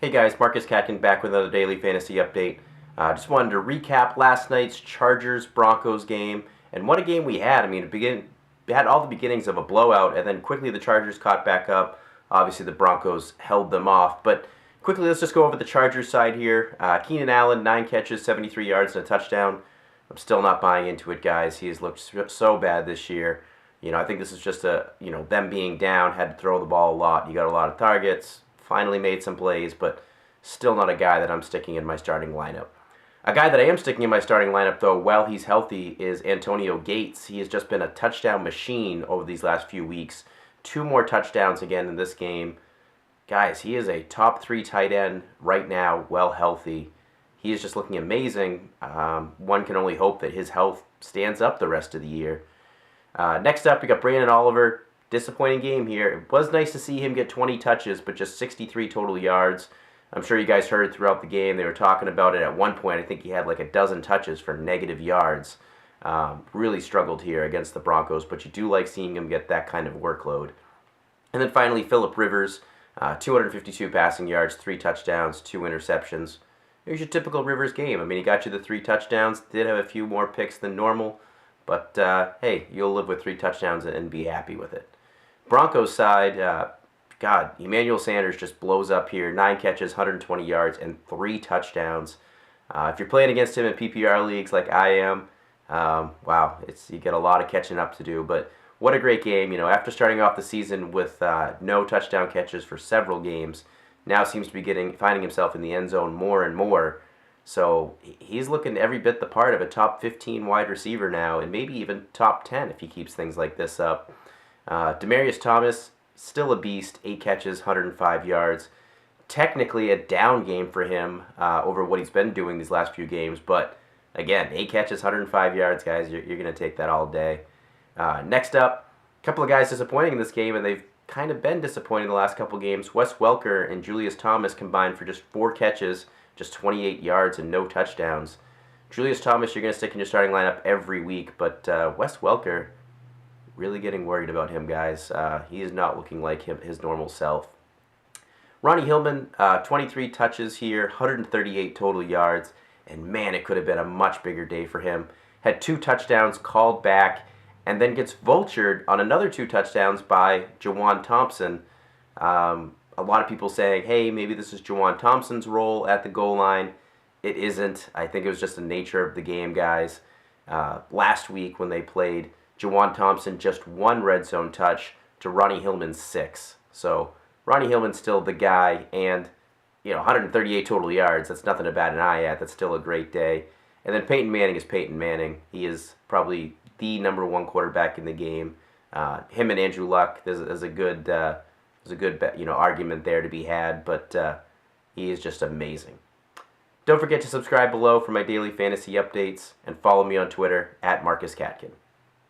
Hey guys, Marcus Catkin back with another daily fantasy update. Just wanted to recap last night's Chargers-Broncos game, and what a game we had. I mean, we had all the beginnings of a blowout, and then quickly the Chargers caught back up. Obviously, the Broncos held them off, but quickly let's just go over the Chargers side here. Keenan Allen, 9 catches, 73 yards, and a touchdown. I'm still not buying into it, guys. He has looked so bad this year. I think this is just them being down, had to throw the ball a lot. You got a lot of targets. Finally made some plays, but still not a guy that I'm sticking in my starting lineup. A guy that I am sticking in my starting lineup, though, while he's healthy, is Antonio Gates. He has just been a touchdown machine over these last few weeks. 2 more touchdowns again in this game. Guys, he is a top 3 tight end right now, well healthy. He is just looking amazing. One can only hope that his health stands up the rest of the year. Next up, we got Brandon Oliver. Disappointing game here. It was nice to see him get 20 touches, but just 63 total yards. I'm sure you guys heard throughout the game. They were talking about it at one point. I think he had like a dozen touches for negative yards. Really struggled here against the Broncos, but you do like seeing him get that kind of workload. And then finally, Phillip Rivers, 252 passing yards, 3 touchdowns, 2 interceptions. Here's your typical Rivers game. I mean, he got you the 3 touchdowns, did have a few more picks than normal, but hey, you'll live with 3 touchdowns and be happy with it. Broncos side, God, Emmanuel Sanders just blows up here. 9 catches, 120 yards, and 3 touchdowns. If you're playing against him in PPR leagues like I am, wow, you get a lot of catching up to do. But what a great game. After starting off the season with no touchdown catches for several games, now seems to be finding himself in the end zone more and more. So he's looking every bit the part of a top 15 wide receiver now, and maybe even top 10 if he keeps things like this up. Demaryius Thomas, still a beast, 8 catches, 105 yards. Technically a down game for him over what he's been doing these last few games, but again, 8 catches, 105 yards, guys. You're going to take that all day. Next up, a couple of guys disappointing in this game, and they've kind of been disappointing the last couple games. Wes Welker and Julius Thomas combined for just 4 catches, just 28 yards, and no touchdowns. Julius Thomas, you're going to stick in your starting lineup every week, but Wes Welker, really getting worried about him, guys. He is not looking like his normal self. Ronnie Hillman, 23 touches here, 138 total yards, and man, it could have been a much bigger day for him. Had 2 touchdowns called back, and then gets vultured on another 2 touchdowns by Juwan Thompson. A lot of people saying, hey, maybe this is Juwan Thompson's role at the goal line. It isn't. I think it was just the nature of the game, guys. Last week when they played, Juwan Thompson just 1 red zone touch to Ronnie Hillman's 6. So Ronnie Hillman's still the guy, and 138 total yards. That's nothing to bat an eye at. That's still a great day. And then Peyton Manning is Peyton Manning. He is probably the number 1 quarterback in the game. Him and Andrew Luck, there's a good argument there to be had, but he is just amazing. Don't forget to subscribe below for my daily fantasy updates, and follow me on Twitter @MarcusCatkin.